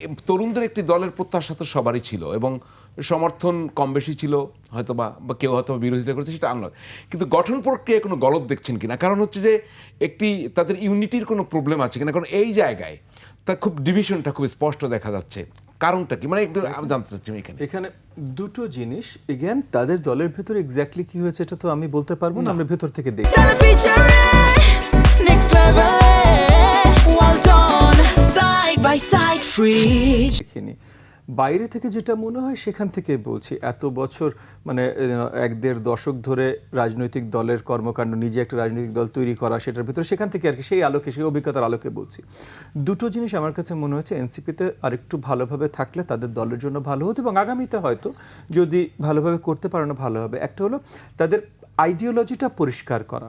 তরুণদের একটি দলের প্রত্যাশা তো সবারই ছিল এবং সমর্থন কম বেশি ছিল হয়তো বা কেউ হয়তো বিরোধিতা করেছে, সেটা আনলয়। কিন্তু গঠন প্রক্রিয়ায় কোনো গলত দেখছেন কিনা? কারণ হচ্ছে যে একটি তাদের ইউনিটির কোনো প্রবলেম আছে কিনা, কারণ এই জায়গায় তা খুব ডিভিশনটা খুব স্পষ্ট দেখা যাচ্ছে। কারণটা কি, মানে একটু জানতে চাচ্ছি আমি এখানে দুটো জিনিস। এগেন তাদের দলের ভেতরে এক্স্যাক্টলি কি হয়েছে এটা তো আমি বলতে পারবো না, আমরা ভেতর থেকে দেখি। দেখিনি বাইরে থেকে যেটা মনে হয় সেখান থেকে বলছি। এত বছর মানে এক দেড় দশক ধরে রাজনৈতিক দলের কর্মকাণ্ড, নিজে একটা রাজনৈতিক দল তৈরি করা, সেটার ভিতরে সেখান থেকে আর কি সেই আলোকে, সেই অভিজ্ঞতার আলোকে বলছি। দুটো জিনিস আমার কাছে মনে হচ্ছে এনসিপিতে আরেকটু ভালোভাবে থাকলে তাদের দলের জন্য ভালো হতো এবং আগামীতে হয়তো যদি ভালোভাবে করতে পারে না ভালো হবে। একটা হলো তাদের আইডিওলজিটা পরিষ্কার করা।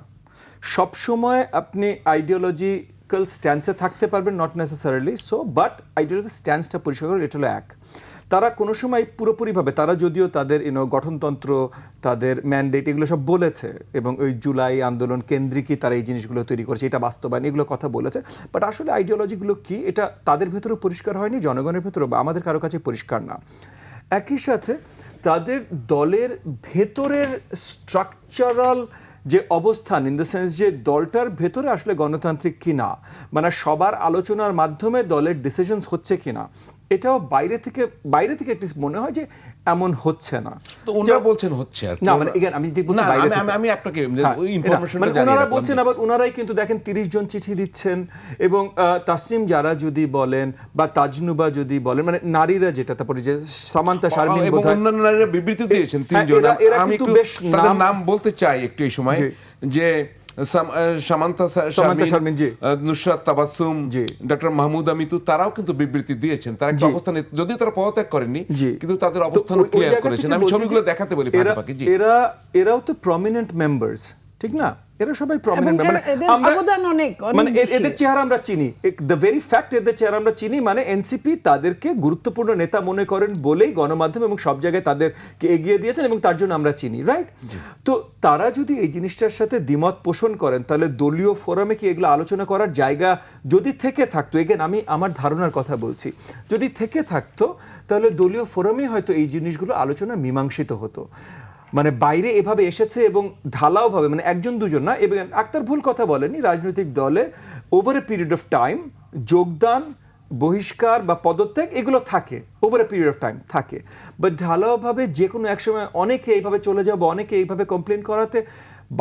সব সময় আপনি আইডিওলজিক্যাল স্ট্যান্সে থাকতে পারবেন, not necessarily so, but ideology স্ট্যান্সটা পরিষ্কার করে। এটা হলো এক। তারা কোনো সময় পুরোপুরিভাবে, তারা যদিও তাদের গঠনতন্ত্র, তাদের ম্যান্ডেট এগুলো সব বলেছে এবং ওই জুলাই আন্দোলন কেন্দ্রিকই তারা এই জিনিসগুলো তৈরি করেছে, এটা বাস্তবায়ন, এগুলো কথা বলেছে, বাট আসলে আইডিওলজিগুলো কি এটা তাদের ভেতরেও পরিষ্কার হয়নি, জনগণের ভেতরেও বা আমাদের কারো কাছে পরিষ্কার না। একই সাথে তাদের দলের ভেতরের স্ট্রাকচারাল যে অবস্থান, ইন দ্য সেন্স যে দলটার ভেতরে আসলে গণতান্ত্রিক কিনা, মানে সবার আলোচনার মাধ্যমে দলের ডিসিশনস হচ্ছে কিনা, এটাও বাইরে থেকে অ্যাটলিস্ট মনে হয় যে এমন হচ্ছে না। তো ওনারা বলছেন হচ্ছে আর না, মানে এগেন আমি যে বলছি বাইরে থেকে, আমি আপনাকে ওই ইনফরমেশনটা মানে ওনারা বলছেন, আবার ওনারাই কিন্তু দেখেন 30 জন চিঠি দিচ্ছেন এবং তাসনিম যারা যদি বলেন বা তাজনুবা যদি বলেন, মানে নারীরা যেটা, তারপরে যে সামান্তা শারমিন এবং অন্যান্য নারীরা বিবৃতি দিয়েছেন 3 জন। আমি একটু তাদের নাম বলতে চাই একটু এই সময়, যে সামান্তা শারমিন, নুসরাত তাবাসসুম, ডক্টর মাহমুদ আমিতু, তারাও কিন্তু বিবৃতি দিয়েছেন। তারা একটা অবস্থানে, যদিও তারা পদত্যাগ করেননি, কিন্তু তাদের অবস্থান ক্লিয়ার করেছেন। আমি ছবিগুলো দেখাতে বলি ফাঁকে। এরাও তো প্রমিনেন্ট মেম্বার্স, ঠিক না? এরা সবাই প্রমিনেন্ট, মানে এদের চেহারা আমরা চিনি, দ্য ভেরি ফ্যাক্ট এদের চেহারা আমরা চিনি, মানে এনসিপি তাদেরকে গুরুত্বপূর্ণ নেতা মনে করেন বলেই গণমাধ্যম এবং সব জায়গায় তাদেরকে এগিয়ে দিয়েছেন এবং তার জন্য আমরা চিনি, রাইট? তো তারা যদি এই জিনিসটার সাথে দ্বিমত পোষণ করেন, তাহলে দলীয় ফোরামে কি এগুলো আলোচনা করার জায়গা যদি থেকে থাকতো, এগেন আমি আমার ধারণার কথা বলছি, যদি থেকে থাকতো তাহলে দলীয় ফোরামে হয়তো এই জিনিসগুলো আলোচনা মীমাংসিত হতো। মানে বাইরে এভাবে এসেছে এবং ঢালাওভাবে, মানে একজন দুজন না, এবং আক্তার ভুল কথা বলেনি, রাজনৈতিক দলে over a period of time যোগদান, বহিষ্কার বা পদত্যাগ এগুলো থাকে, over a period of time থাকে, বাট ঢালাওভাবে যে কোনো এক সময় অনেকে এইভাবে চলে যাবে, অনেকে এইভাবে কমপ্লেন করাতে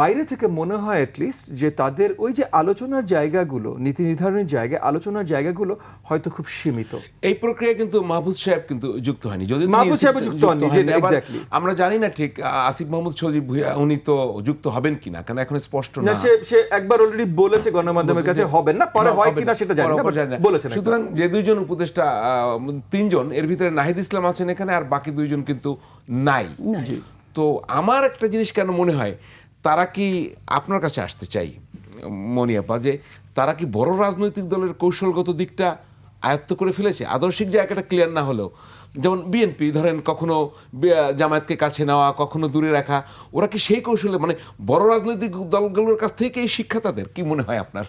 বাইরে থেকে মনে হয় অ্যাটলিস্ট যে তাদের ওই যে আলোচনার জায়গাগুলো, নীতি নির্ধারণের জায়গা, আলোচনার জায়গাগুলো হয়তো খুব সীমিত। এই প্রক্রিয়া কিন্তু মাহফুজ সাহেব কিন্তু যুক্ত হয়নি, যদি মাহফুজ সাহেব যুক্ত হননি, এক্স্যাক্টলি আমরা জানি না ঠিক আসিফ মাহমুদ সজীব ভুঁইয়া উনি তো যুক্ত হবেন কিনা, কারণ এখন স্পষ্ট না। সে একবার অলরেডি বলেছে গণমাধ্যমের কাছে হবেন না, পরে হয় কিনা সেটা জানি না, বলেছেন। সুতরাং যে 2 জন উপদেষ্টা, 3 জন, এর ভিতরে নাহিদ ইসলাম আছেন এখানে, আর বাকি 2 জন কিন্তু নাই। তো আমার একটা জিনিস কেন মনে হয়, তারা কি, আপনার কাছে আসতে চাই মনিয়াপা, যে তারা কি বড় রাজনৈতিক দলের কৌশলগত দিকটা আয়ত্ত করে ফেলেছে? আদর্শিক জায়গাটা ক্লিয়ার না হলেও, যেমন বিএনপি ধরেন কখনো জামায়াতকে কাছে নেওয়া, কখনো দূরে রাখা, ওরা কি সেই কৌশলে, মানে বড় রাজনৈতিক দলগুলোর কাছ থেকে এই শিক্ষা তাদের, কি মনে হয় আপনার?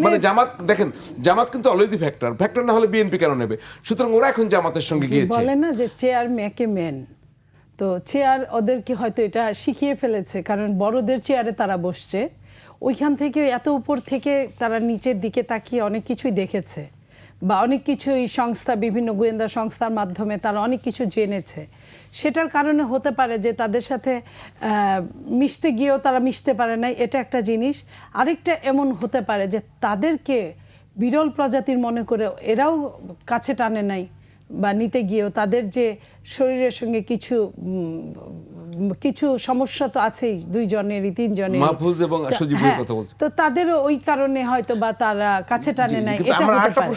মানে জামাত, দেখেন জামাত কিন্তু অলওয়েজই ফ্যাক্টর না হলে বিএনপি কেন নেবে? সুতরাং ওরা এখন জামাতের সঙ্গে গিয়েছে। বলে না যে চেয়ার মেকে মেন, তো চেয়ার ওদেরকে হয়তো এটা শিখিয়ে ফেলেছে, কারণ বড়দের চেয়ারে তারা বসছে, ওইখান থেকে এত উপর থেকে তারা নিচের দিকে তাকিয়ে অনেক কিছুই দেখেছে, বা অনেক কিছুই সংস্থা, বিভিন্ন গোয়েন্দা সংস্থার মাধ্যমে তারা অনেক কিছু জেনেছে। সেটার কারণে হতে পারে যে তাদের সাথে মিশতে গিয়েও তারা মিশতে পারে নাই, এটা একটা জিনিস। আরেকটা এমন হতে পারে যে তাদেরকে বিরল প্রজাতির মনে করে এরাও কাছে টানে নাই, বা নিতে গিয়েও তাদের যে শরীরের সঙ্গে কিছু সমস্যা তো আছেই, 2 জনেরই 3 জনের, মাহফুজ এবং সজীবের কথা বলছি, তো তাদেরও ওই কারণে হয়তো বা তারা কাছে টানে নাই, এটা হতে পারে।